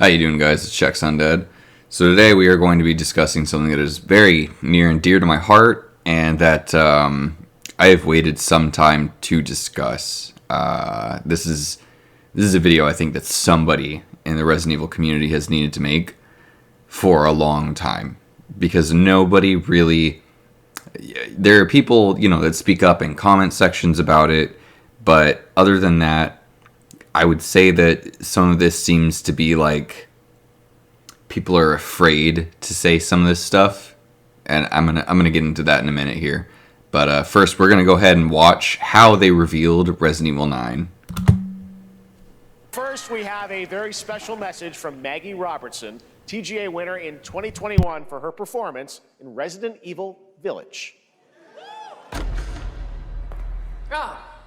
How you doing, guys? It's Checks Undead. So today we are going to be discussing something that is very near and dear to my heart, and that I have waited some time to discuss. This is a video I think that somebody in the Resident Evil community has needed to make for a long time, because nobody really. There are people, that speak up in comment sections about it, but other than that, I would say that some of this seems to be like people are afraid to say some of this stuff, and I'm gonna get into that in a minute here. But first, we're gonna go ahead and watch how they revealed Resident Evil 9. First, we have a very special message from Maggie Robertson, TGA winner in 2021 for her performance in Resident Evil Village.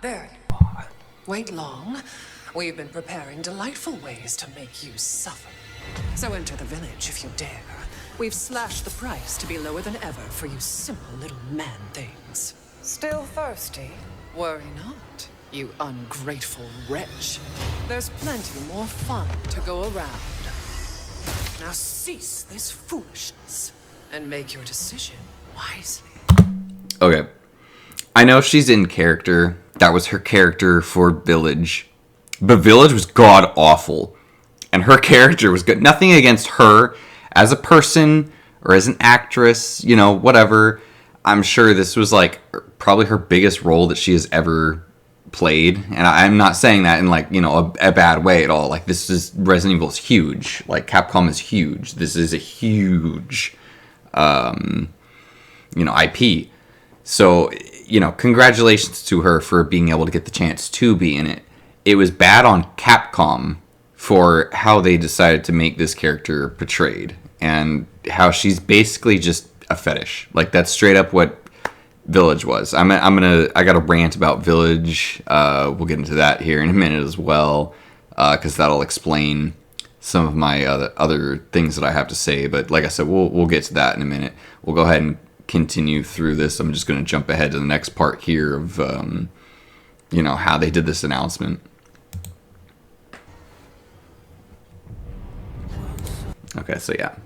There you are. Wait long. We've been preparing delightful ways to make you suffer. So enter the village if you dare. We've slashed the price to be lower than ever for you simple little man things. Still thirsty? Worry not, you ungrateful wretch. There's plenty more fun to go around. Now cease this foolishness and make your decision wisely. Okay. I know she's in character. That was her character for Village. But Village was god-awful. And her character was good. Nothing against her as a person or as an actress, whatever. I'm sure this was like probably her biggest role that she has ever played. And I'm not saying that in a bad way at all. Like, this is, Resident Evil is huge. Like, Capcom is huge. This is a huge, IP. So, congratulations to her for being able to get the chance to be in it. It was bad on Capcom for how they decided to make this character portrayed, and how she's basically just a fetish. Like, that's straight up what Village was. I got a rant about Village. We'll get into that here in a minute as well, because that'll explain some of my other things that I have to say. But like I said, we'll get to that in a minute. We'll go ahead and continue through this. I'm just going to jump ahead to the next part here of how they did this announcement. Okay, so yeah.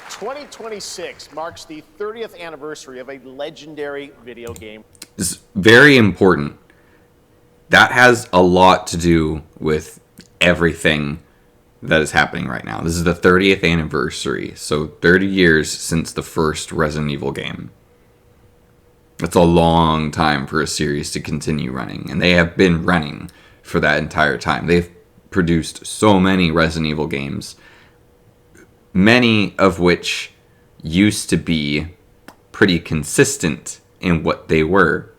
"2026 marks the 30th anniversary of a legendary video game." It's very important. That has a lot to do with everything that is happening right now. This is the 30th anniversary, so 30 years since the first Resident Evil game. That's a long time for a series to continue running, and they have been running for that entire time. They've produced so many Resident Evil games, many of which used to be pretty consistent in what they were.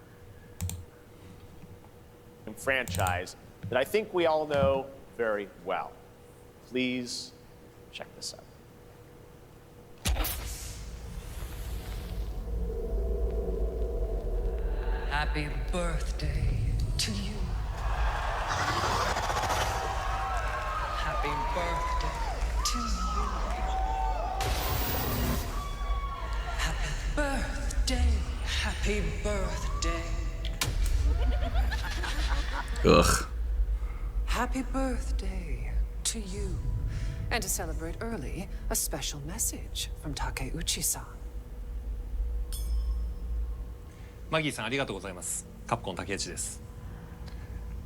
Franchise that I think we all know very well. Please check this out. Happy birthday to you. Happy birthday to you. Happy birthday. Happy birthday. Ugh. Happy birthday to you. And to celebrate early, a special message from Takeuchi-san. マギーさんありがとうございます。カプコン竹内です。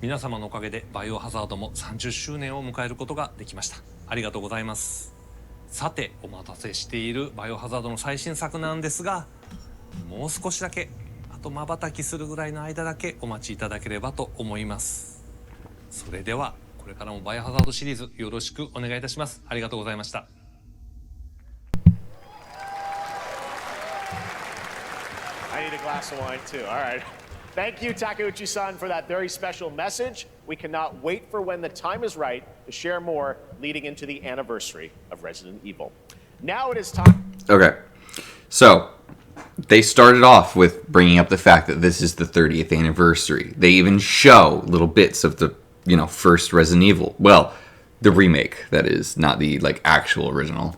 皆様のおかげでバイオハザードも30周年を迎えることができました。ありがとうございます。さて、お待たせしているバイオハザードの最新作なんですが、もう少しだけ、あと瞬きするぐらいの間だけお待ちいただければと思います。それではこれからもバイオハザードシリーズよろしくお願いいたします。ありがとうございました。I need a glass of wine too. All right. Thank you, Takeuchi-san, for that very special message. We cannot wait for when the time is right to share more leading into the anniversary of Resident Evil. Now it is time. Okay. So, they started off with bringing up the fact that this is the 30th anniversary. They even show little bits of the, first Resident Evil. Well, the remake, that is, not the, actual original.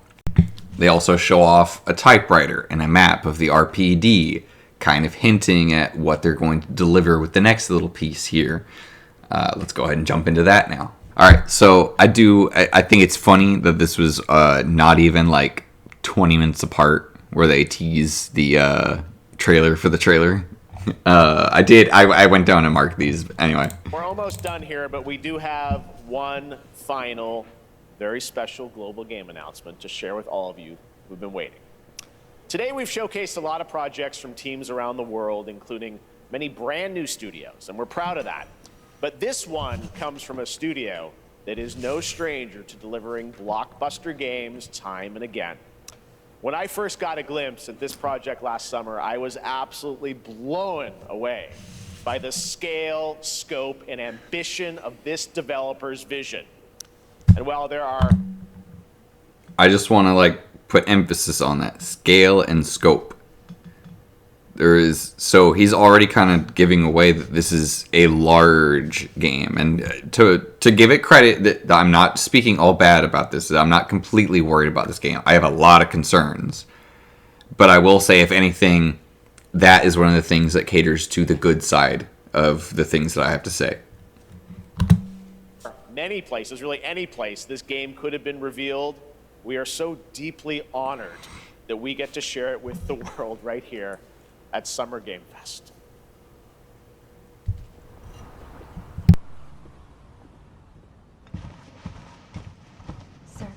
They also show off a typewriter and a map of the RPD, kind of hinting at what they're going to deliver with the next little piece here. Let's go ahead and jump into that now. All right, so I think it's funny that this was not even like 20 minutes apart where they tease the trailer for the trailer. I went down and marked these anyway. We're almost done here, but we do have one final, very special global game announcement to share with all of you who've been waiting. Today, we've showcased a lot of projects from teams around the world, including many brand new studios, and we're proud of that. But this one comes from a studio that is no stranger to delivering blockbuster games time and again. When I first got a glimpse at this project last summer, I was absolutely blown away by the scale, scope, and ambition of this developer's vision. And while there are... I just want to put emphasis on that scale and scope. So he's already kind of giving away that this is a large game, and to give it credit, that I'm not speaking all bad about this. I'm not completely worried about this game. I have a lot of concerns, but I will say, if anything, that is one of the things that caters to the good side of the things that I have to say. Many places, really any place, this game could have been revealed. We are so deeply honored that we get to share it with the world right here at Summer Game Fest. Sir.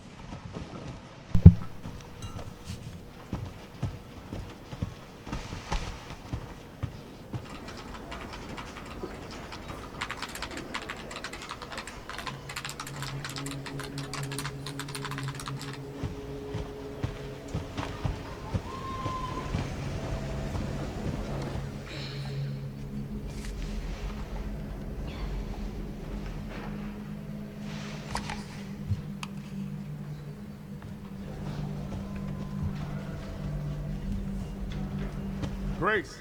Grace.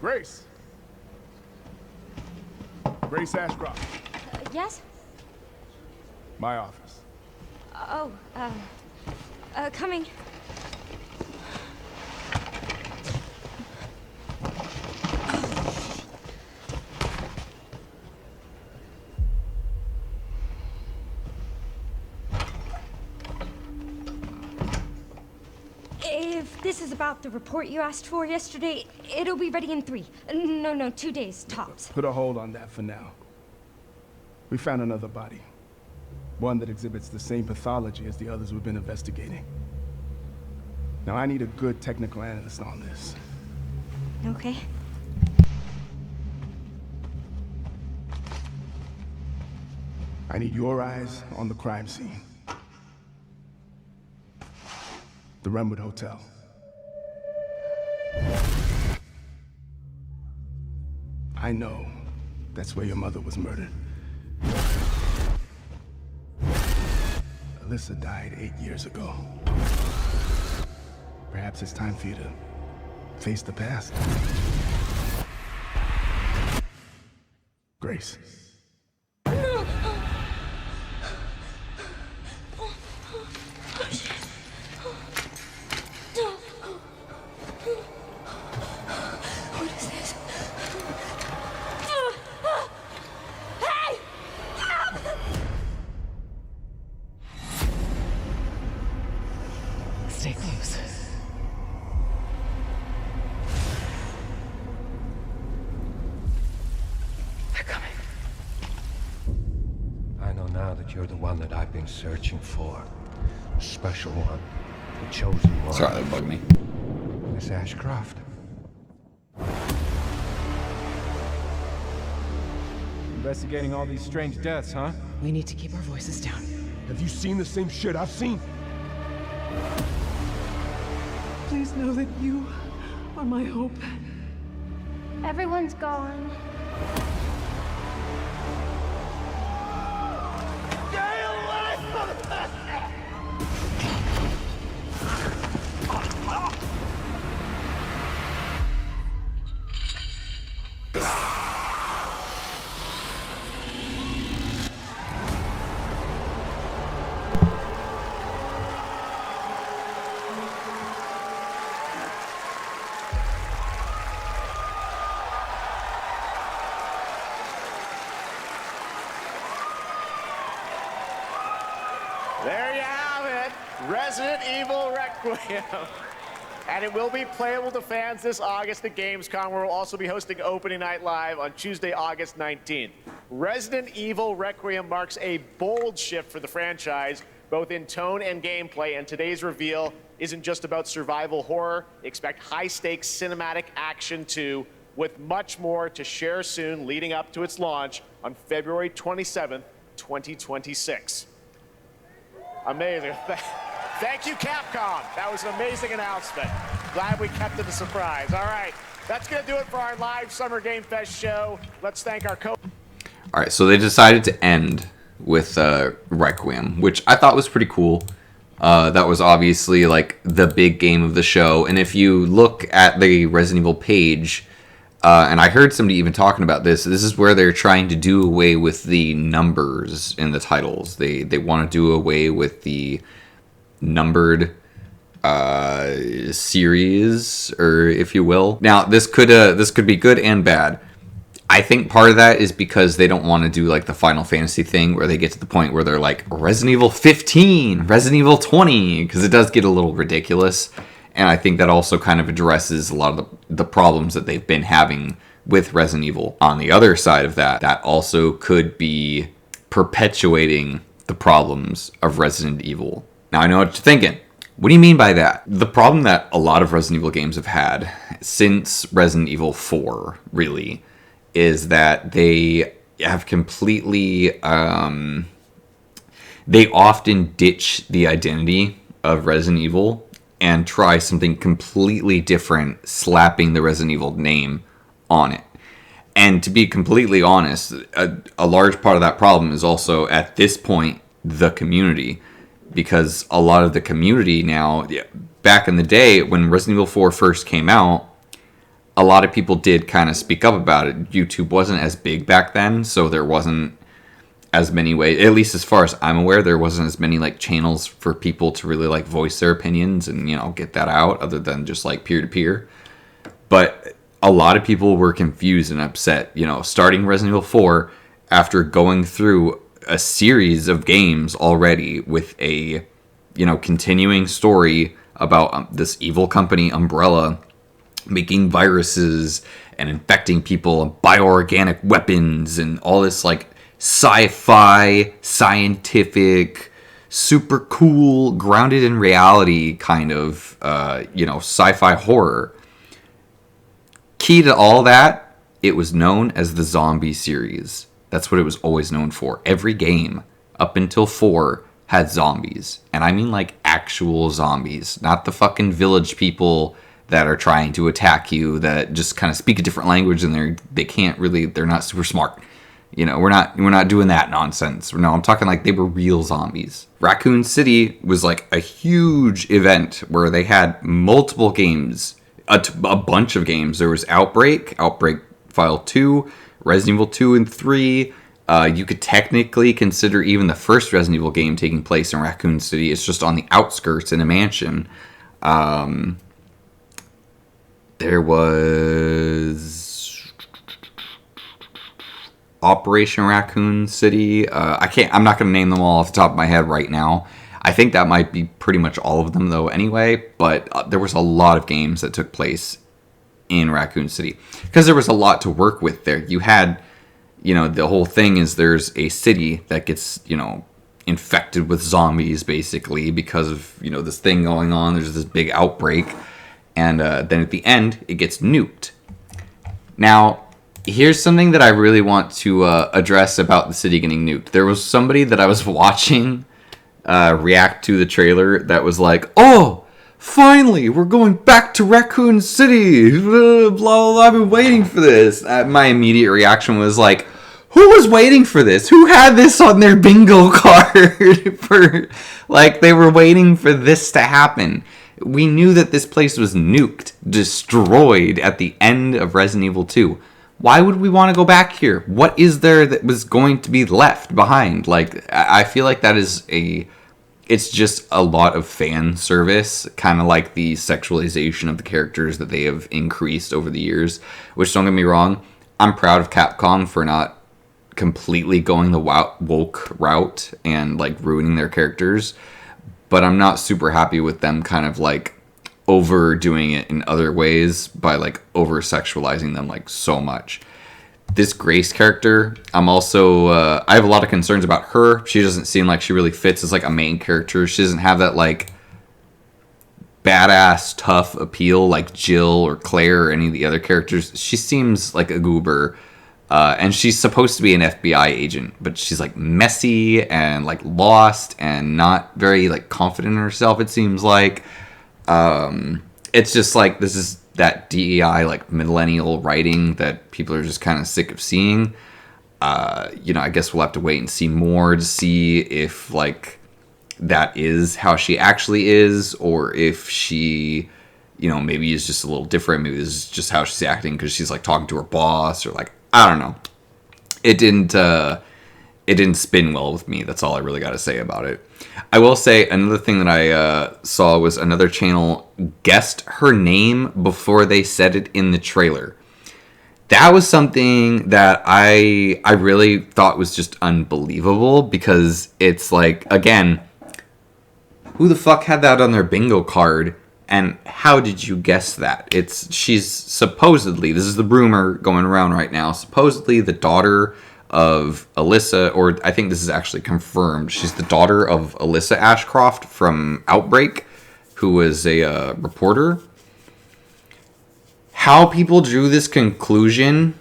Grace. Grace Ashcroft. Yes? My office. Coming. If this is about the report you asked for yesterday, it'll be ready in 3. No, 2 days, tops. Put a hold on that for now. We found another body. One that exhibits the same pathology as the others we've been investigating. Now, I need a good technical analyst on this. Okay. I need your eyes on the crime scene. The Renwood Hotel. I know that's where your mother was murdered. Alyssa died 8 years ago. Perhaps it's time for you to face the past. Grace. Stay close. They're coming. I know now that you're the one that I've been searching for. The special one. The chosen one. Sorry, that bugged me. Miss Ashcroft. Investigating all these strange deaths, huh? We need to keep our voices down. Have you seen the same shit I've seen? Please know that you are my hope. Everyone's gone. Resident Evil Requiem. And it will be playable to fans this August at Gamescom, where we'll also be hosting Opening Night Live on Tuesday, August 19th. Resident Evil Requiem marks a bold shift for the franchise, both in tone and gameplay, and today's reveal isn't just about survival horror. Expect high-stakes cinematic action too, with much more to share soon leading up to its launch on February 27th, 2026. Amazing. Thank you, Capcom. That was an amazing announcement. Glad we kept it a surprise. All right, that's going to do it for our live Summer Game Fest show. Let's thank our co... All right, so they decided to end with Requiem, which I thought was pretty cool. That was obviously like the big game of the show. And if you look at the Resident Evil page, and I heard somebody even talking about this, this is where they're trying to do away with the numbers in the titles. They want to do away with the numbered series, or if you will. Now, this could be good and bad. I think part of that is because they don't want to do like the Final Fantasy thing where they get to the point where they're like Resident Evil 15, Resident Evil 20, because it does get a little ridiculous. And I think that also kind of addresses a lot of the problems that they've been having with Resident Evil. On the other side of that, that also could be perpetuating the problems of Resident Evil. Now, I know what you're thinking. What do you mean by that? The problem that a lot of Resident Evil games have had since Resident Evil 4, really, is that they have completely... they often ditch the identity of Resident Evil and try something completely different, slapping the Resident Evil name on it. And to be completely honest, a large part of that problem is also, at this point, the community. Because a lot of the community now, back in the day when Resident Evil 4 first came out, a lot of people did kind of speak up about it. YouTube wasn't as big back then, so there wasn't as many ways, at least as far as I'm aware, there wasn't as many like channels for people to really like voice their opinions and, you know, get that out, other than just like peer-to-peer. But a lot of people were confused and upset, you know, starting Resident Evil 4 after going through a series of games already with a, you know, continuing story about this evil company, Umbrella, making viruses and infecting people and bioorganic weapons and all this like sci-fi, scientific, super cool, grounded in reality kind of, you know, sci-fi horror. Key to all that, it was known as the zombie series. That's what it was always known for. Every game up until 4 had zombies. And I mean like actual zombies, not the fucking village people that are trying to attack you that just kind of speak a different language and they're not super smart. You know, we're not doing that nonsense. No, I'm talking like they were real zombies. Raccoon City was like a huge event where they had multiple games, a bunch of games. There was Outbreak File 2, Resident Evil 2 and 3. You could technically consider even the first Resident Evil game taking place in Raccoon City. It's just on the outskirts in a mansion. There was Operation Raccoon City. I'm not going to name them all off the top of my head right now. I think that might be pretty much all of them though anyway, but there was a lot of games that took place in Raccoon City because there was a lot to work with there. You had, you know, the whole thing is there's a city that gets, you know, infected with zombies basically because of, you know, this thing going on. There's this big outbreak, and then at the end it gets nuked. Now, here's something that I really want to address about the city getting nuked. There was somebody that I was watching react to the trailer that was like, "Oh, finally, we're going back to Raccoon City. Blah, blah, blah, I've been waiting for this." My immediate reaction was like, who was waiting for this? Who had this on their bingo card? For like, they were waiting for this to happen. We knew that this place was nuked, destroyed at the end of Resident Evil 2. Why would we want to go back here? What is there that was going to be left behind? Like, I feel like that is it's just a lot of fan service, kind of like the sexualization of the characters that they have increased over the years, which, don't get me wrong, I'm proud of Capcom for not completely going the woke route and like ruining their characters. but I'm not super happy with them kind of like overdoing it in other ways by like over sexualizing them like so much. This Grace character, I'm also I have a lot of concerns about her. She doesn't seem like she really fits as like a main character. She doesn't have that like badass tough appeal like Jill or Claire or any of the other characters. She seems like a goober, and she's supposed to be an FBI agent, but she's like messy and like lost and not very like confident in herself, it seems like. It's just like, this is that DEI like millennial writing that people are just kind of sick of seeing. I guess we'll have to wait and see more to see if like that is how she actually is, or if she, maybe is just a little different. Maybe this is just how she's acting because she's like talking to her boss, or like, I don't know. It didn't spin well with me. That's all I really got to say about it. I will say another thing that I saw was another channel guessed her name before they said it in the trailer. That was something that I really thought was just unbelievable, because it's like, again, who the fuck had that on their bingo card, and how did you guess that? She's supposedly, this is the rumor going around right now, supposedly the daughter of Alyssa, or I think this is actually confirmed. She's the daughter of Alyssa Ashcroft from Outbreak, who was a reporter. How people drew this conclusion,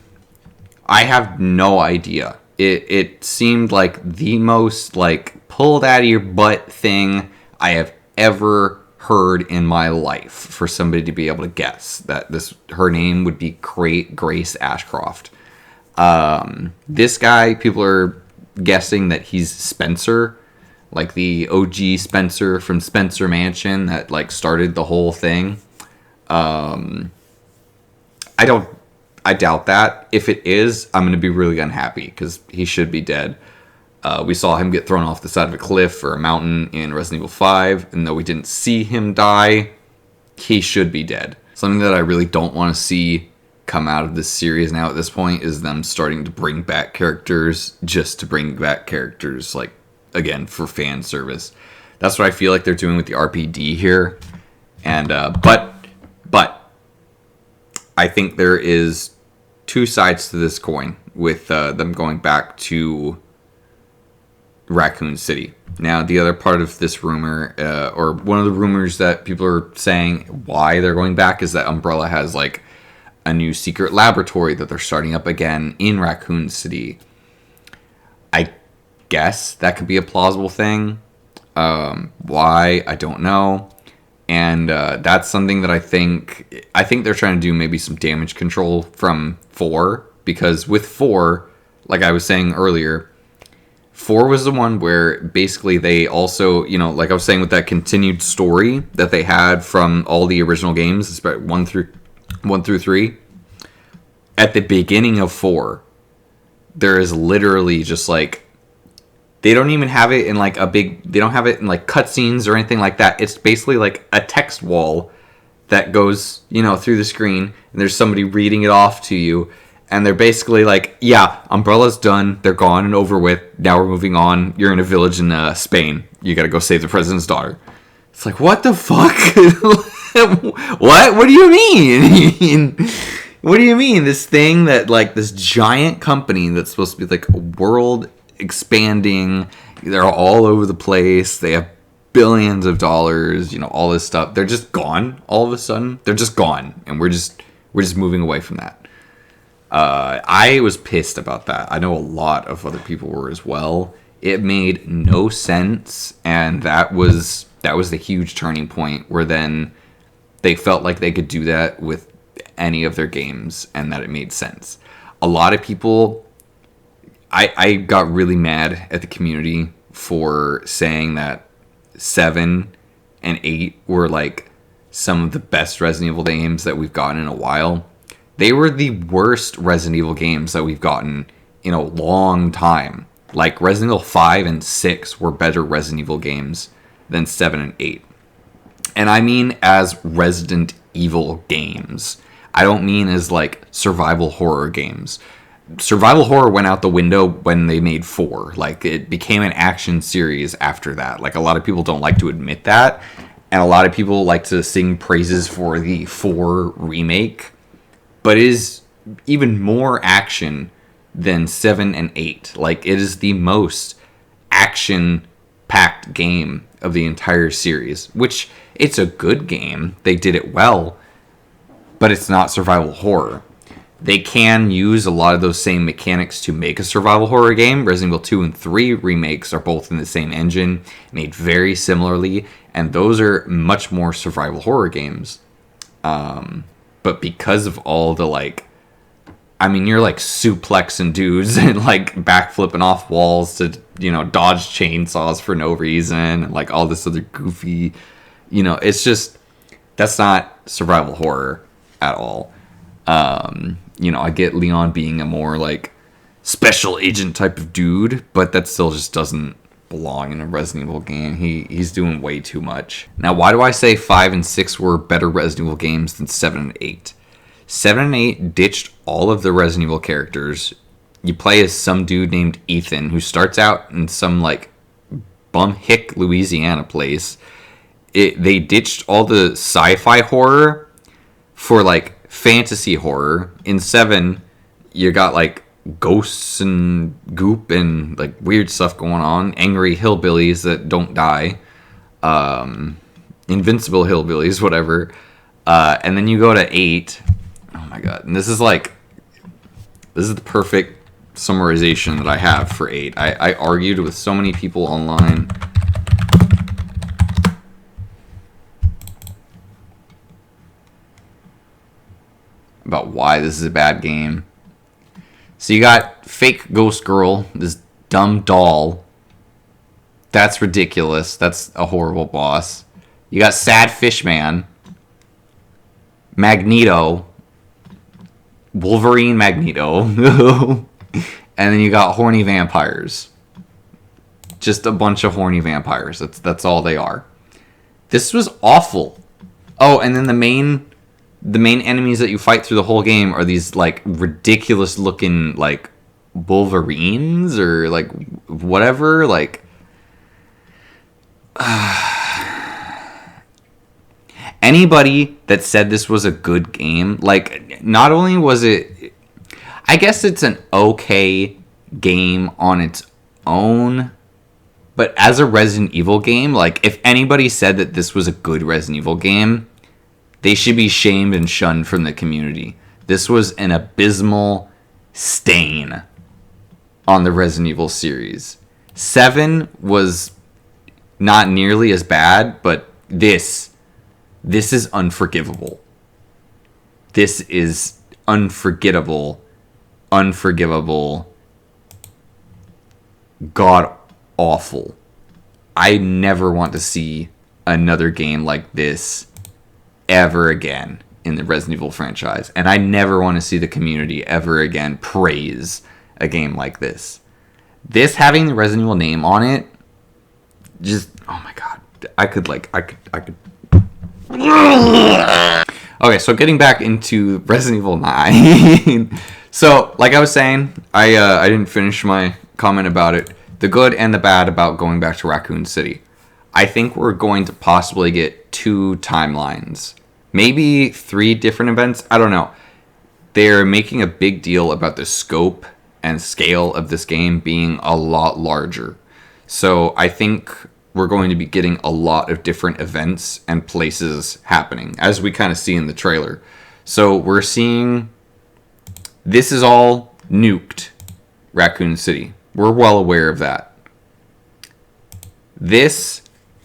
I have no idea. It seemed like the most like pulled out of your butt thing I have ever heard in my life, for somebody to be able to guess that her name would be Grace Ashcroft. This guy, people are guessing that he's Spencer, like the OG Spencer from Spencer Mansion that like started the whole thing. I doubt that. If it is, I'm going to be really unhappy, because he should be dead. We saw him get thrown off the side of a cliff or a mountain in Resident Evil 5, and though we didn't see him die, he should be dead. Something that I really don't want to see come out of this series now at this point is them starting to bring back characters just to bring back characters, like, again, for fan service. That's what I feel like they're doing with the RPD here. And but I think there is two sides to this coin with them going back to Raccoon City. Now, the other part of this rumor, or one of the rumors that people are saying why they're going back, is that Umbrella has like a new secret laboratory that they're starting up again in Raccoon City. I guess that could be a plausible thing. Why, I don't know. And that's something that I think they're trying to do maybe some damage control from 4, because with 4, like I was saying earlier, 4 was the one where basically they also, like I was saying with that continued story that they had from all the original games, especially 1 through 3. At the beginning of 4, there is literally just like, they don't even have it in like they don't have it in like cutscenes or anything like that. It's basically like a text wall that goes, through the screen, and there's somebody reading it off to you. And they're basically like, yeah, Umbrella's done. They're gone and over with. Now we're moving on. You're in a village in Spain. You got to go save the president's daughter. It's like, what the fuck? What? What do you mean? What do you mean? This thing that, like, this giant company that's supposed to be, like, world expanding. They're all over the place. They have billions of dollars, all this stuff. They're just gone all of a sudden. They're just gone. And we're just moving away from that. I was pissed about that. I know a lot of other people were as well. It made no sense, and that was the huge turning point where then they felt like they could do that with any of their games, and that it made sense. A lot of people, I got really mad at the community for saying that 7 and 8 were like some of the best Resident Evil games that we've gotten in a while. They were the worst Resident Evil games that we've gotten in a long time. Like, Resident Evil 5 and 6 were better Resident Evil games than 7 and 8. And I mean as Resident Evil games. I don't mean as, like, survival horror games. survival horror went out the window when they made 4. Like, it became an action series after that. Like, a lot of people don't like to admit that, and a lot of people like to sing praises for the 4 remake, but it is even more action than 7 and 8. Like, it is the most action-packed game of the entire series, which, it's a good game. They did it well, but it's not survival horror. They can use a lot of those same mechanics to make a survival horror game. Resident Evil 2 and 3 remakes are both in the same engine, made very similarly, and those are much more survival horror games. But because of all the, like, I mean, you're, like, suplexing dudes and, like, backflipping off walls to, you know, dodge chainsaws for no reason, and, like, all this other goofy, you know, it's just, that's not survival horror at all. You know, I get Leon being a more, like, special agent type of dude, but that still just doesn't belong in a Resident Evil game. He's doing way too much. Now, why do I say 5 and 6 were better Resident Evil games than 7 and 8? 7 and 8 ditched all of the Resident Evil characters. You play as some dude named Ethan, who starts out in some, like, bum-hick Louisiana place. They ditched all the sci-fi horror for, like, fantasy horror. In 7, you got, like, ghosts and goop and, like, weird stuff going on. Angry hillbillies that don't die. Invincible hillbillies, whatever. And then you go to 8. Oh my god. And this is the perfect summarization that I have for 8. I argued with so many people online. About why this is a bad game. So you got fake ghost girl, this dumb doll. That's ridiculous. That's a horrible boss. You got sad fish man, Magneto, Wolverine Magneto, and then you got horny vampires. Just a bunch of horny vampires. That's all they are. This was awful. Oh, and then the main enemies that you fight through the whole game are these, like, ridiculous looking, like, Wolverines or, like, whatever, like, anybody that said this was a good game, like, not only was it, I guess it's an okay game on its own, but as a Resident Evil game, like, if anybody said that this was a good Resident Evil game, they should be shamed and shunned from the community. This was an abysmal stain on the Resident Evil series. 7 was not nearly as bad, but this is unforgivable. This is unforgettable, unforgivable, god awful. I never want to see another game like this ever again in the Resident Evil franchise. And I never want to see the community ever again praise a game like this. This having the Resident Evil name on it, just, oh my god. I could. Okay, so getting back into Resident Evil 9. So, like I was saying, I didn't finish my comment about it. The good and the bad about going back to Raccoon City. I think we're going to possibly get 2 timelines. Maybe 3 different events. I don't know. They're making a big deal about the scope and scale of this game being a lot larger. So I think we're going to be getting a lot of different events and places happening, as we kind of see in the trailer. So we're seeing this is all nuked Raccoon City. We're well aware of that. This,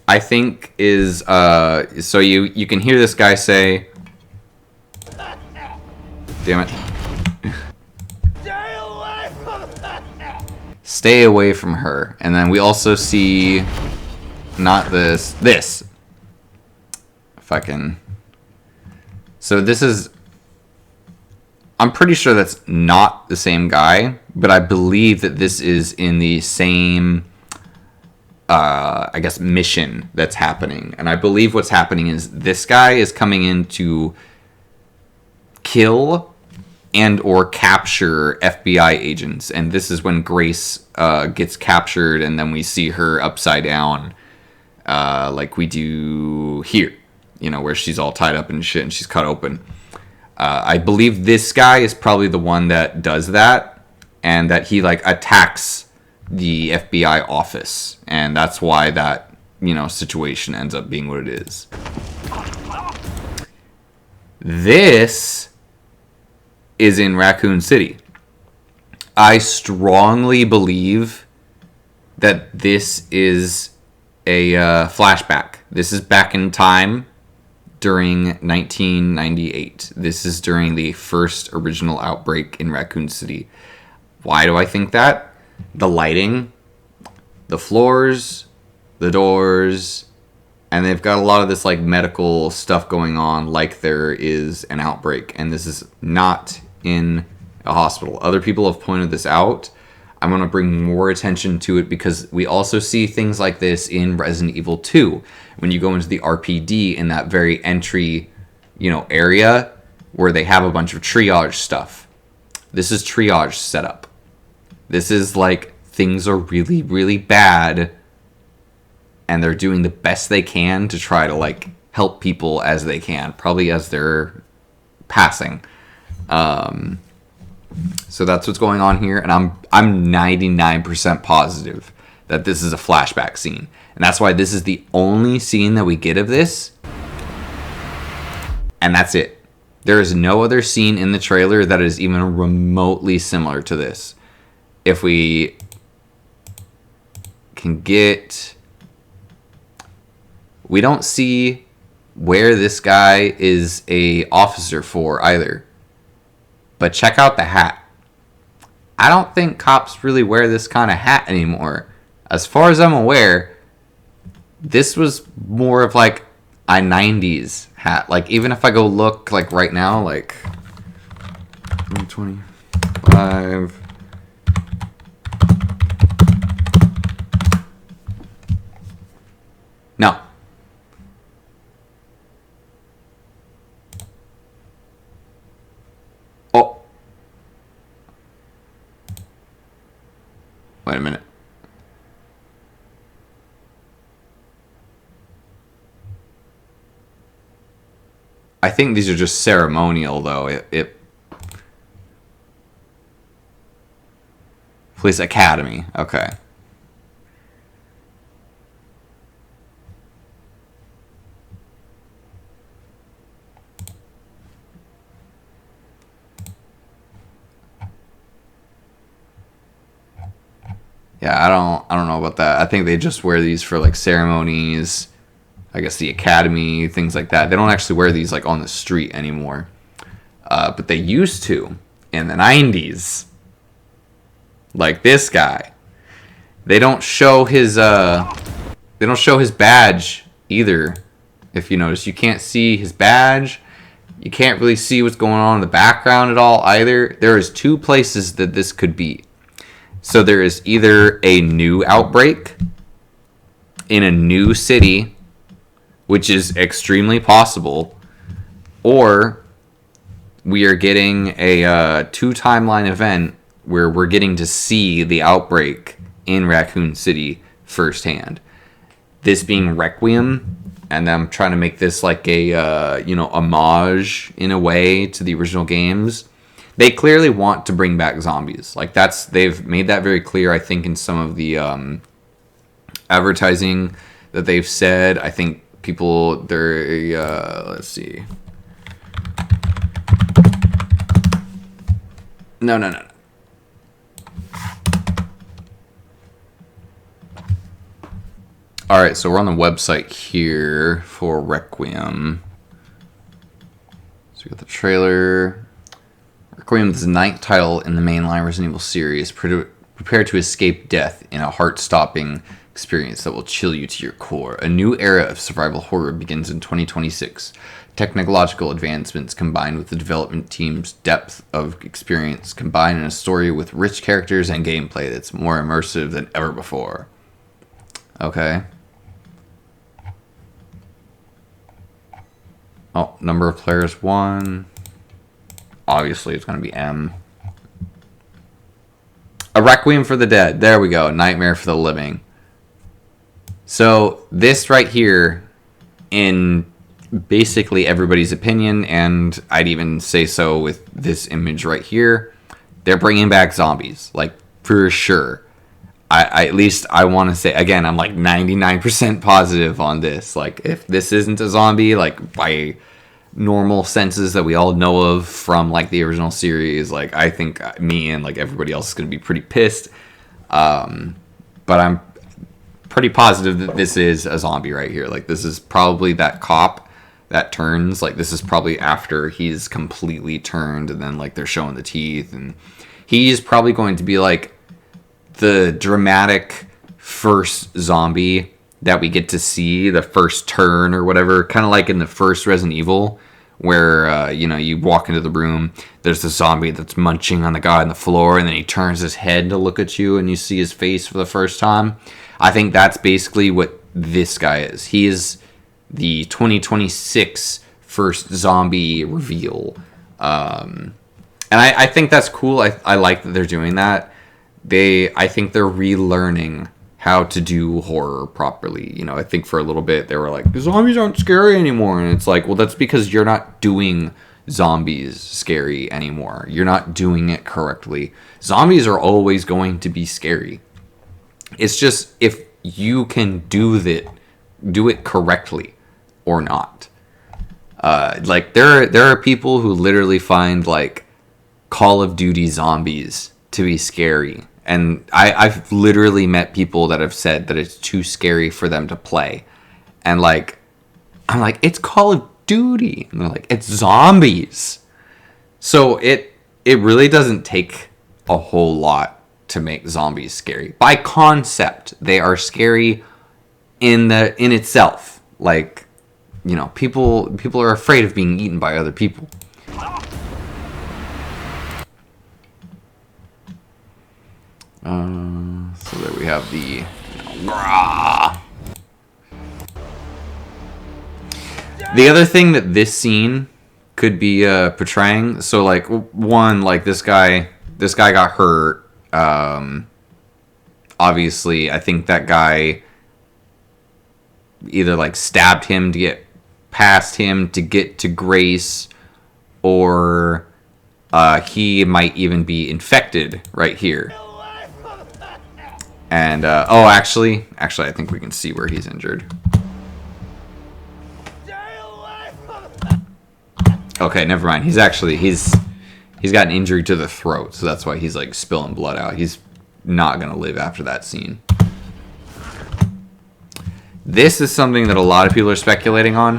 I think, is so you can hear this guy say, damn it. Stay away from her. And then we also see not this. Fucking. So this is, I'm pretty sure that's not the same guy, but I believe that this is in the same I guess mission that's happening. And I believe what's happening is this guy is coming in to kill and or capture FBI agents. And this is when Grace gets captured, and then we see her upside down, like we do here, you know, where she's all tied up and shit and she's cut open. I believe this guy is probably the one that does that, and that he like attacks the FBI office, and that's why that, you know, situation ends up being what it is. This is in Raccoon City. I strongly believe that this is a flashback. This is back in time during 1998. This is during the first original outbreak in Raccoon City. Why do I think that? The lighting, the floors, the doors, and they've got a lot of this like medical stuff going on like there is an outbreak, and this is not in a hospital. Other people have pointed this out. I'm going to bring more attention to it because we also see things like this in Resident Evil 2 when you go into the RPD in that very entry, you know, area where they have a bunch of triage stuff. This is triage setup. This is like things are really, really bad, and they're doing the best they can to try to like help people as they can, probably as they're passing. So that's what's going on here, and I'm 99% positive that this is a flashback scene, and that's why this is the only scene that we get of this, and that's it. There is no other scene in the trailer that is even remotely similar to this. If we can get... We don't see where this guy is a officer for either. But check out the hat. I don't think cops really wear this kind of hat anymore. As far as I'm aware, this was more of like a 90s hat. Like, even if I go look like right now, like 25. No. Oh. Wait a minute. I think these are just ceremonial, though. Police Academy. Okay. Yeah, I don't know about that. I think they just wear these for like ceremonies. I guess the academy, things like that. They don't actually wear these like on the street anymore. But they used to in the 90s. Like this guy. They don't show his badge either. If you notice, you can't see his badge. You can't really see what's going on in the background at all either. There is two places that this could be. So there is either a new outbreak in a new city, which is extremely possible, or we are getting a two-timeline event where we're getting to see the outbreak in Raccoon City firsthand. This being Requiem, and I'm trying to make this like a homage in a way to the original games. They clearly want to bring back zombies. Like they've made that very clear, I think, in some of the advertising that they've said. I think people, let's see. No. All right, so we're on the website here for Requiem. So we got the trailer. Requiem is the 9th title in the mainline Resident Evil series. Prepare to escape death in a heart-stopping experience that will chill you to your core. A new era of survival horror begins in 2026. Technological advancements combined with the development team's depth of experience combine in a story with rich characters and gameplay that's more immersive than ever before. Okay. Oh, number of players 1. obviously it's going to be M. A Requiem for the Dead. There we go. Nightmare for the Living. So this right here, in basically everybody's opinion, and I'd even say so with this image right here, they're bringing back zombies, like for sure. I at least I want to say, again, I'm like 99% positive on this. Like, if this isn't a zombie, like by normal senses that we all know of from like the original series, like I think me and like everybody else is going to be pretty pissed. But I'm pretty positive that this is a zombie right here. Like, this is probably that cop that turns. Like, this is probably after he's completely turned, and then like they're showing the teeth, and he's probably going to be like the dramatic first zombie that we get to see, the first turn or whatever, kind of like in the first Resident Evil, where you walk into the room, there's the zombie that's munching on the guy on the floor, and then he turns his head to look at you and you see his face for the first time. I think that's basically what this guy is. He is the 2026 first zombie reveal. And I think that's cool. I like that they're doing that. I think they're relearning how to do horror properly. I think for a little bit they were like, zombies aren't scary anymore. And it's like, well, that's because you're not doing zombies scary anymore. You're not doing it correctly. Zombies are always going to be scary. It's just if you can do it correctly or not. Like there are people who literally find like Call of Duty zombies to be scary. And I've literally met people that have said that it's too scary for them to play. And like, I'm like, it's Call of Duty. And they're like, it's zombies. So it really doesn't take a whole lot to make zombies scary. By concept, they are scary in itself. Like, people are afraid of being eaten by other people. So there we have the other thing that this scene could be portraying. So like, one, like this guy got hurt. Obviously, I think that guy either like stabbed him to get past him to get to Grace, or he might even be infected right here. And actually, I think we can see where he's injured. Okay, never mind. He's got an injury to the throat, so that's why he's like spilling blood out. He's not gonna live after that scene. This is something that a lot of people are speculating on.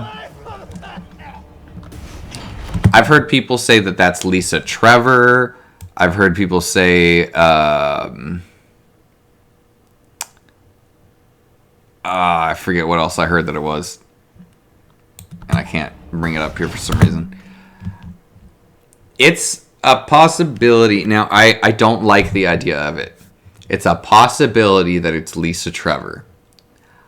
I've heard people say that that's Lisa Trevor. I've heard people say I forget what else I heard that it was, and I can't bring it up here for some reason. It's a possibility. Now, I don't like the idea of it. It's a possibility that it's Lisa Trevor.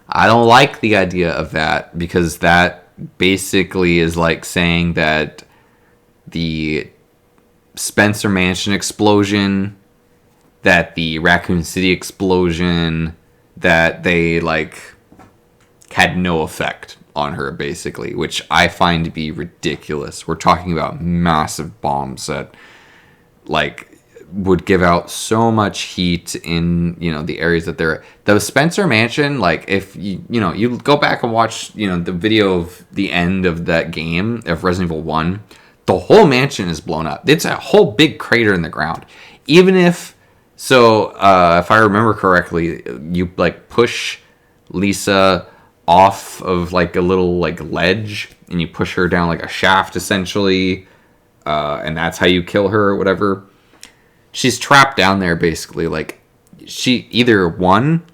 I don't like the idea of that, because that basically is like saying that the Spencer Mansion explosion, that the Raccoon City explosion, that they like had no effect on her, basically, which I find to be ridiculous. We're talking about massive bombs that like would give out so much heat in the areas that they're. The Spencer Mansion, like if you go back and watch the video of the end of that game of Resident Evil 1, the whole mansion is blown up. It's a whole big crater in the ground. Even if I remember correctly, you like push Lisa off of like a little like ledge, and you push her down like a shaft essentially, and that's how you kill her or whatever. She's trapped down there basically. Like, she either won,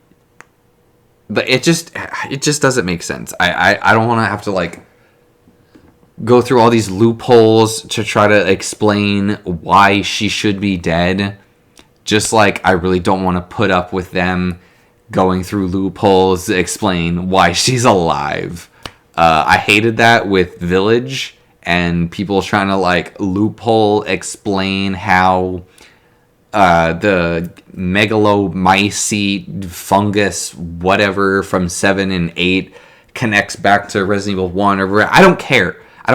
but it just doesn't make sense. I don't want to have to like go through all these loopholes to try to explain why she should be dead. Just like I really don't want to put up with them going through loopholes to explain why she's alive. I hated that with Village, and people trying to like loophole explain how the megalomycete fungus whatever from 7 and 8 connects back to Resident Evil 1 or I don't care. I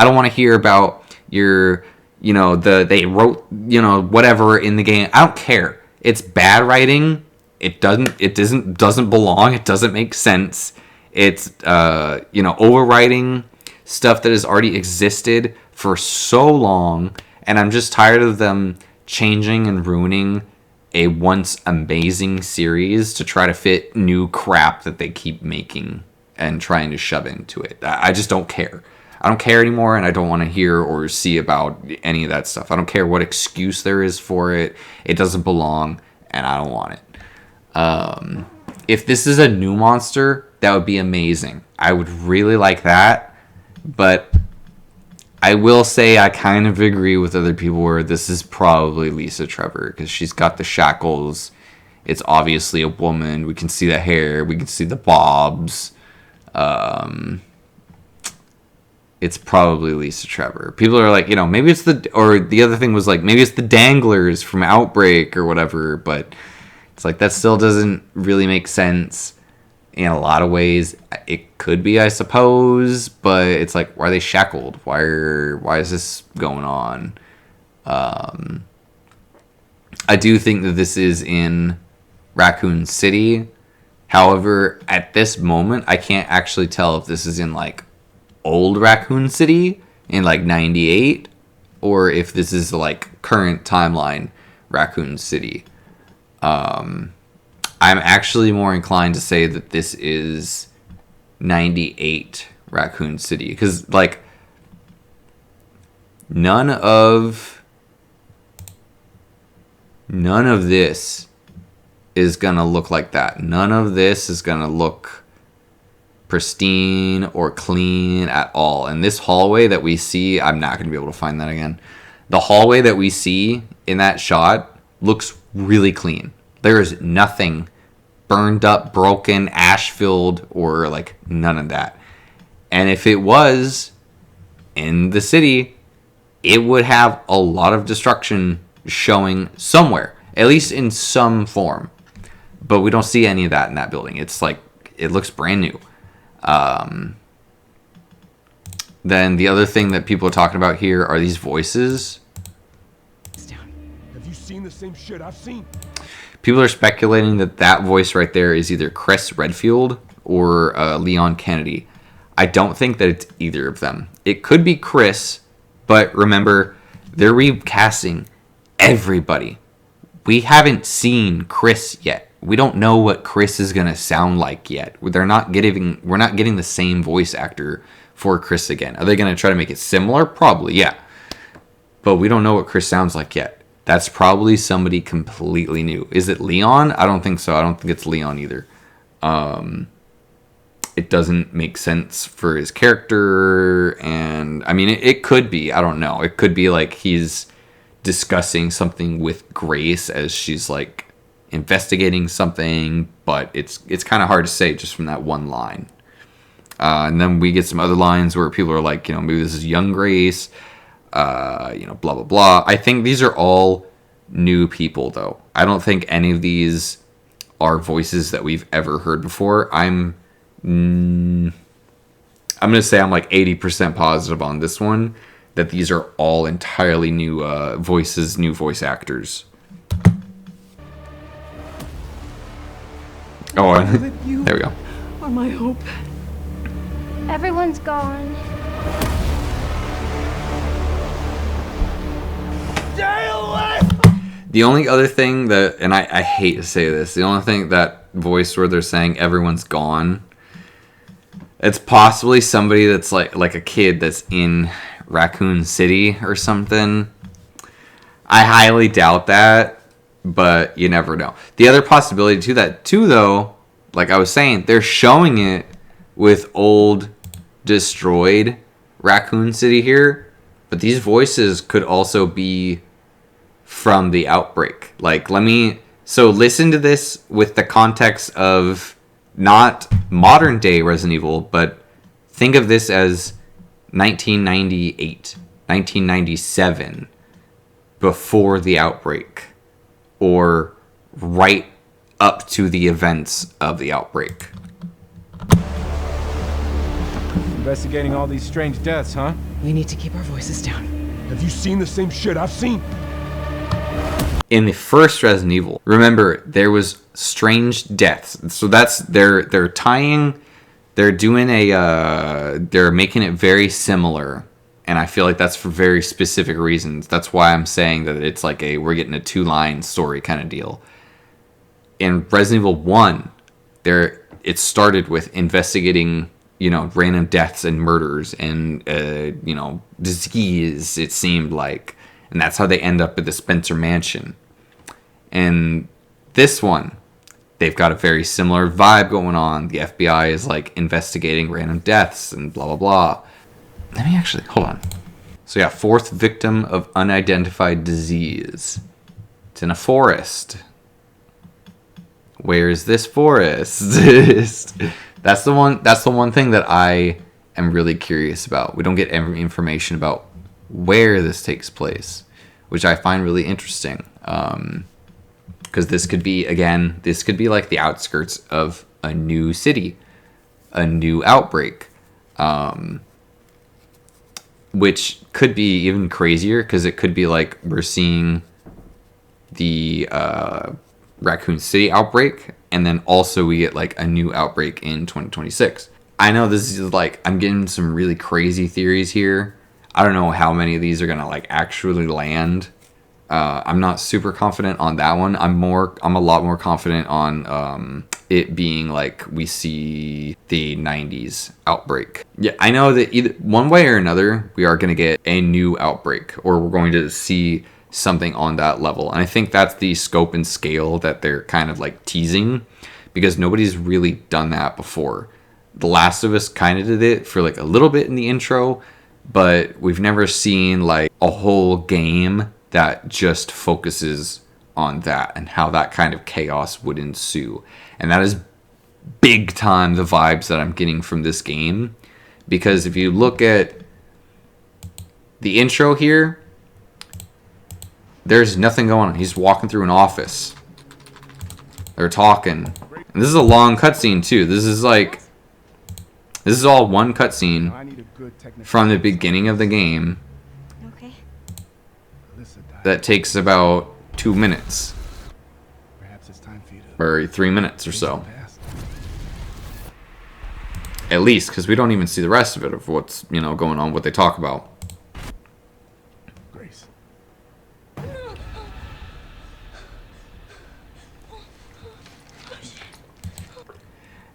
don't want to hear about your, they wrote, whatever in the game. I don't care. It's bad writing. It doesn't belong. It doesn't make sense. It's, overwriting stuff that has already existed for so long. And I'm just tired of them changing and ruining a once amazing series to try to fit new crap that they keep making and trying to shove into it. I just don't care. I don't care anymore, and I don't want to hear or see about any of that stuff. I don't care what excuse there is for it. It doesn't belong, and I don't want it. If this is a new monster, that would be amazing. I would really like that, but I will say I kind of agree with other people where this is probably Lisa Trevor because she's got the shackles. It's obviously a woman. We can see the hair. We can see the bobs. It's probably Lisa Trevor. People are like, maybe it's the other thing was like, maybe it's the Danglers from Outbreak or whatever, but it's like, that still doesn't really make sense in a lot of ways. It could be, I suppose, but it's like, why are they shackled? Why is this going on? I do think that this is in Raccoon City. However, at this moment, I can't actually tell if this is in like old Raccoon City in like 98 or if this is like current timeline Raccoon City. I'm actually more inclined to say that this is 98 Raccoon City because like none of this is gonna look like that. None of this is gonna look pristine or clean at all. And this hallway that we see, I'm not gonna be able to find that again. The hallway that we see in that shot looks really clean. There is nothing burned up, broken, ash filled, or like none of that. And if it was in the city, it would have a lot of destruction showing somewhere, at least in some form. But we don't see any of that in that building. It's like, it looks brand new. Then the other thing that people are talking about here are these voices. Have you seen the same shit I've seen? People are speculating that that voice right there is either Chris Redfield or Leon Kennedy. I don't think that it's either of them. It could be Chris, but remember, they're recasting everybody. We haven't seen Chris yet. We don't know what Chris is gonna sound like yet. We're not getting the same voice actor for Chris again. Are they gonna try to make it similar? Probably, yeah. But we don't know what Chris sounds like yet. That's probably somebody completely new. Is it Leon? I don't think so. I don't think it's Leon either. It doesn't make sense for his character, and I mean, it could be. I don't know. It could be like he's discussing something with Grace as she's like investigating something, but it's kind of hard to say just from that one line. And then we get some other lines where people are like, maybe this is young Grace, blah, blah, blah. I think these are all new people, though. I don't think any of these are voices that we've ever heard before. I'm going to say I'm like 80% positive on this one that these are all entirely new voices, new voice actors. Oh, there we go. Are my hope. Everyone's gone. The only other thing that, and I hate to say this, the only thing that voice where they're saying everyone's gone, it's possibly somebody that's like a kid that's in Raccoon City or something. I highly doubt that, but you never know. The other possibility to that too, though, like I was saying, they're showing it with old, destroyed Raccoon City here, but these voices could also be from the Outbreak. Like, so listen to this with the context of not modern day Resident Evil, but think of this as 1998, 1997, before the outbreak, or right up to the events of the outbreak. Investigating all these strange deaths, huh? We need to keep our voices down. Have you seen the same shit I've seen? In the first Resident Evil, remember, there was strange deaths. So that's they're making it very similar, and I feel like that's for very specific reasons. That's why I'm saying that it's like we're getting a 2-line story kind of deal. In Resident Evil 1, it started with investigating, random deaths and murders and disease, it seemed like. And that's how they end up at the Spencer Mansion. And this one, they've got a very similar vibe going on. The FBI is like investigating random deaths and blah, blah, blah. Let me actually, hold on. So yeah, 4th victim of unidentified disease. It's in a forest. Where's this forest? That's the one thing that I am really curious about. We don't get every information about where this takes place, which I find really interesting. Because this could be like the outskirts of a new city, a new outbreak, which could be even crazier because it could be like we're seeing the Raccoon City outbreak, and then also we get like a new outbreak in 2026. I know this is like, I'm getting some really crazy theories here. I don't know how many of these are gonna like actually land. I'm not super confident on that one. I'm a lot more confident on it being like we see the 90s outbreak. Yeah, I know that either one way or another, we are going to get a new outbreak, or we're going to see something on that level. And I think that's the scope and scale that they're kind of like teasing, because nobody's really done that before. The Last of Us kind of did it for like a little bit in the intro, but we've never seen like a whole game that just focuses on that and how that kind of chaos would ensue. And that is big time the vibes that I'm getting from this game. Because if you look at the intro here, there's nothing going on. He's walking through an office. They're talking. And this is a long cutscene too. This is all one cutscene from the beginning of the game. Okay. That takes about 2 minutes. Perhaps it's time for you to Or 3 minutes or so. At least, because we don't even see the rest of it, of what's, going on, what they talk about. Grace.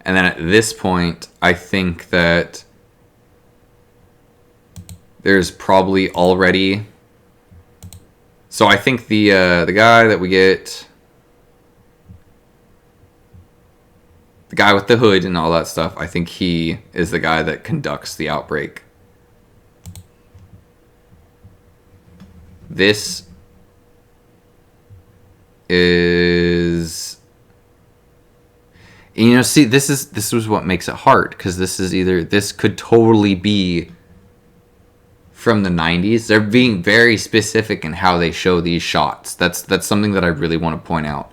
And then at this point, I think that there's probably already... So I think the guy that we get, the guy with the hood and all that stuff, I think he is the guy that conducts the outbreak. This is, see, this was what makes it hard, because this could totally be from the 90s. They're being very specific in how they show these shots. That's something that I really want to point out.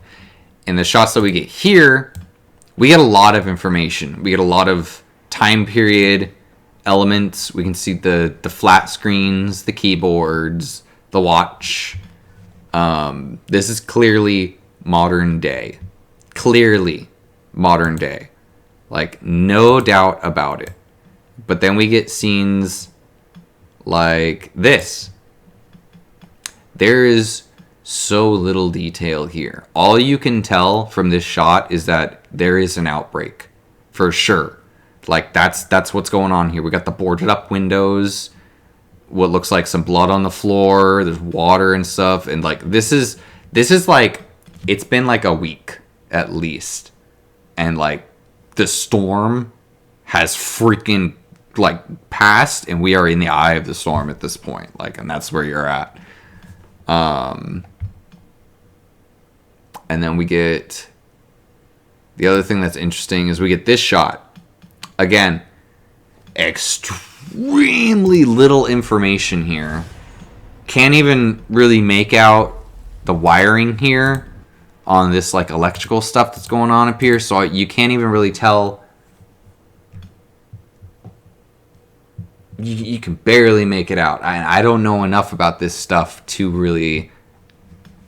In the shots that we get here, we get a lot of information. We get a lot of time period elements. We can see the flat screens, the keyboards, the watch. This is clearly modern day. Clearly modern day. Like, no doubt about it. But then we get scenes like this. There is so little detail here. All you can tell from this shot is that there is an outbreak, for sure. Like, that's what's going on here. We got the boarded up windows, what looks like some blood on the floor, there's water and stuff, and like this is like, it's been like a week at least, and like the storm has freaking like passed, and we are in the eye of the storm at this point, like, and that's where you're at. And then we get, the other thing that's interesting is we get this shot again. extremely little information here. Can't even really make out the wiring here on this like electrical stuff that's going on up here, so you can't even really tell. You can barely make it out. I don't know enough about this stuff to really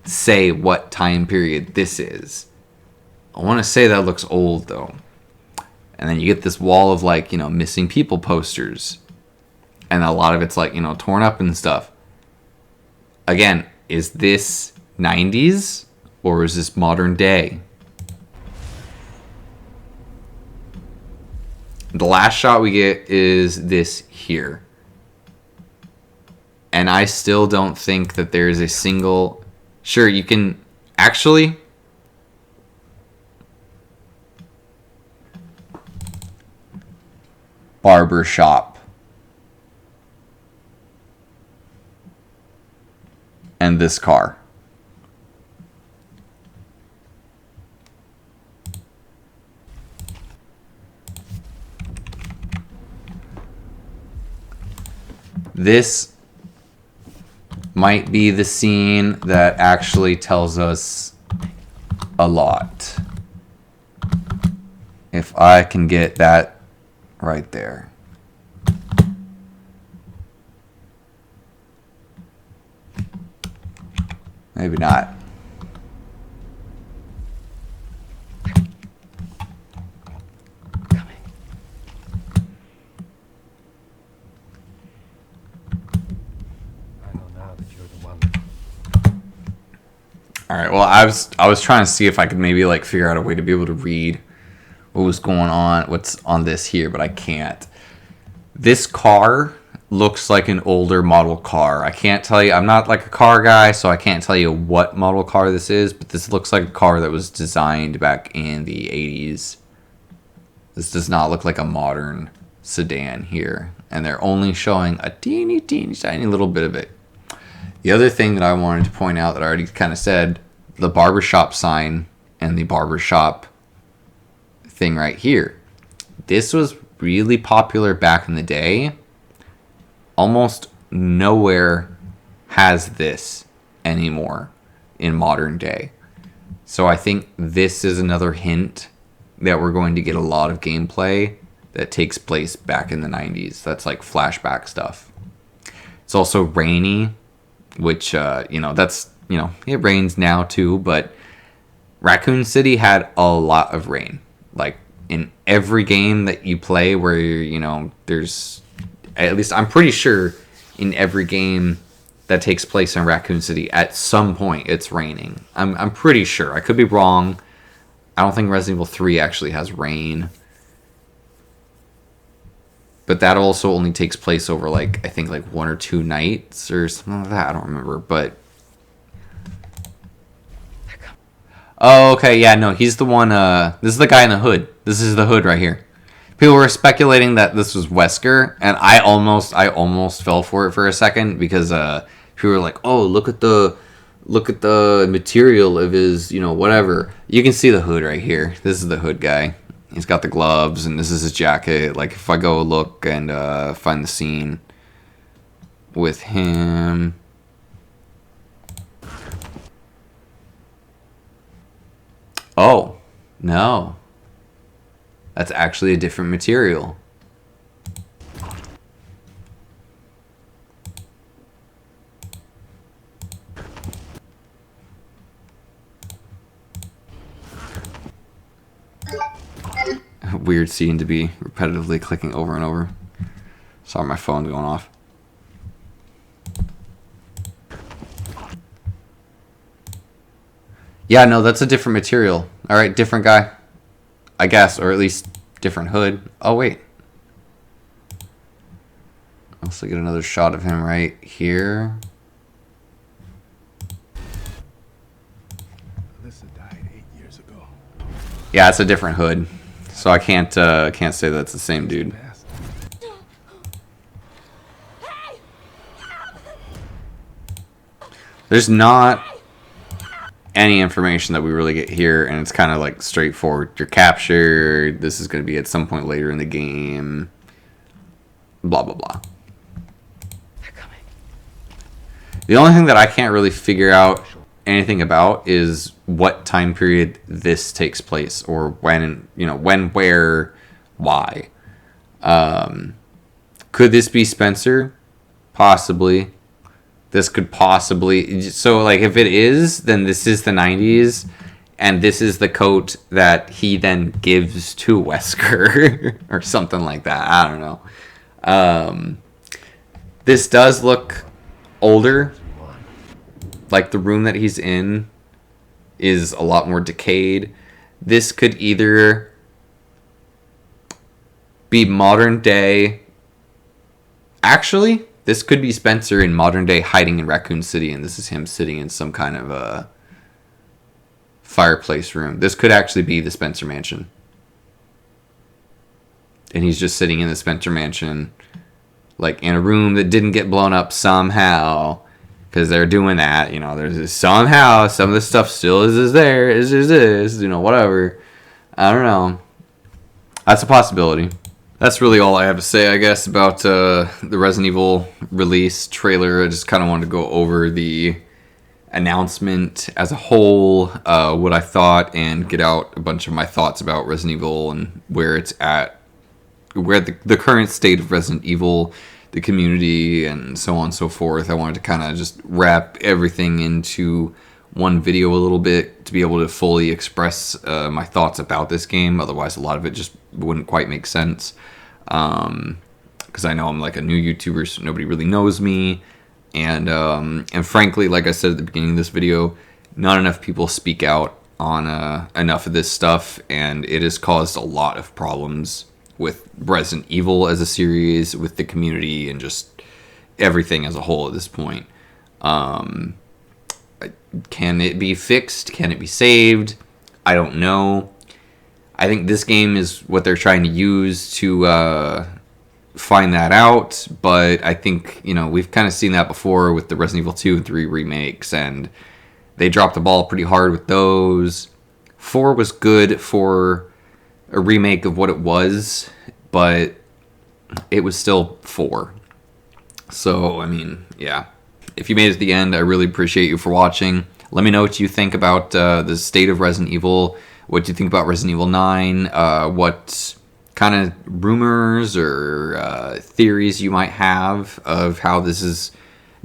say what time period this is. I want to say that looks old though. And then you get this wall of like, you know, missing people posters. And a lot of it's like, you know, torn up and stuff. Again, is this 90s or is this modern day? The last shot we get is this here. And I still don't think that there's a single... Sure, you can actually... Barber shop. And this car. This might be the scene that actually tells us a lot. If I can get that right there. Maybe not. All right. Well, I was trying to see if I could maybe like figure out a way to be able to read what was going on, what's on this here, but I can't. This car looks like an older model car. I can't tell you. I'm not like a car guy, so I can't tell you what model car this is, but this looks like a car that was designed back in the 80s. This does not look like a modern sedan here, and they're only showing a teeny tiny little bit of it. The other thing that I wanted to point out that I already kind of said, the barbershop sign and the barbershop thing right here. This was really popular back in the day. Almost nowhere has this anymore in modern day. So I think this is another hint that we're going to get a lot of gameplay that takes place back in the 90s. That's like flashback stuff. It's also rainy, which, that's, it rains now too, but Raccoon City had a lot of rain. Like, in every game that you play where, there's, at least I'm pretty sure in every game that takes place in Raccoon City, at some point it's raining. I'm pretty sure. I could be wrong. I don't think Resident Evil 3 actually has rain. But that also only takes place over, I think 1 or 2 nights or something like that. I don't remember, but... Oh, okay, yeah, no, he's the one, this is the guy in the hood. This is the hood right here. People were speculating that this was Wesker, and I almost fell for it for a second, because, people were like, oh, look at the material of his, whatever. You can see the hood right here. This is the hood guy. He's got the gloves, and this is his jacket. Like, if I go look and find the scene with him... Oh, no. That's actually a different material. Weird scene to be repetitively clicking over and over. Sorry, my phone's going off. Yeah, no, that's a different material. Alright, different guy. I guess, or at least different hood. Oh, wait. Let's get another shot of him right here. Alyssa died 8 years ago. Yeah, it's a different hood. So I can't say that's the same dude. There's not any information that we really get here, and it's kind of straightforward. You're captured. This is going to be at some point later in the game. blah, blah, blah. They're coming. The only thing that I can't really figure out anything about is what time period this takes place, or when, when, where, why. Could this be Spencer? Possibly. This could possibly... So, like, if it is, then this is the 90s, and this is the coat that he then gives to Wesker, or something like that. I don't know. This does look older. Like, the room that he's in is a lot more decayed. This could either be modern day... Actually, this could be Spencer in modern day hiding in Raccoon City, and this is him sitting in some kind of a fireplace room. This could actually be the Spencer mansion. And he's just sitting in the Spencer mansion, like in a room that didn't get blown up somehow, because they're doing that. There's somehow some of the stuff still is there, is whatever. I don't know. That's a possibility. That's really all I have to say, I guess, about the Resident Evil release trailer. I just kind of wanted to go over the announcement as a whole, what I thought, and get out a bunch of my thoughts about Resident Evil and where it's at, where the current state of Resident Evil, the community, and so on and so forth. I wanted to kind of just wrap everything into one video a little bit to be able to fully express my thoughts about this game. Otherwise, a lot of it just wouldn't quite make sense. Because I know I'm like a new YouTuber, so nobody really knows me. And frankly, like I said at the beginning of this video, not enough people speak out on enough of this stuff. And it has caused a lot of problems with Resident Evil as a series, with the community, and just everything as a whole at this point. Can it be fixed? Can it be saved? I don't know. I think this game is what they're trying to use to find that out. But I think, we've kind of seen that before with the Resident Evil 2 and 3 remakes. And they dropped the ball pretty hard with those. 4 was good for a remake of what it was, but it was still 4. So, yeah. If you made it to the end, I really appreciate you for watching. Let me know what you think about the state of Resident Evil. What do you think about Resident Evil 9? What kind of rumors or theories you might have of how this is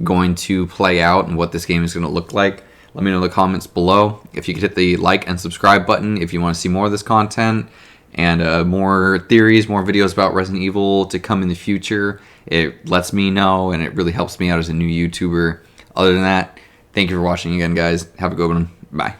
going to play out and what this game is going to look like. Let me know in the comments below. If you could hit the like and subscribe button if you want to see more of this content, and more theories, more videos about Resident Evil to come in the future. It lets me know, and it really helps me out as a new YouTuber. Other than that, thank you for watching again, guys. Have a good one. Bye.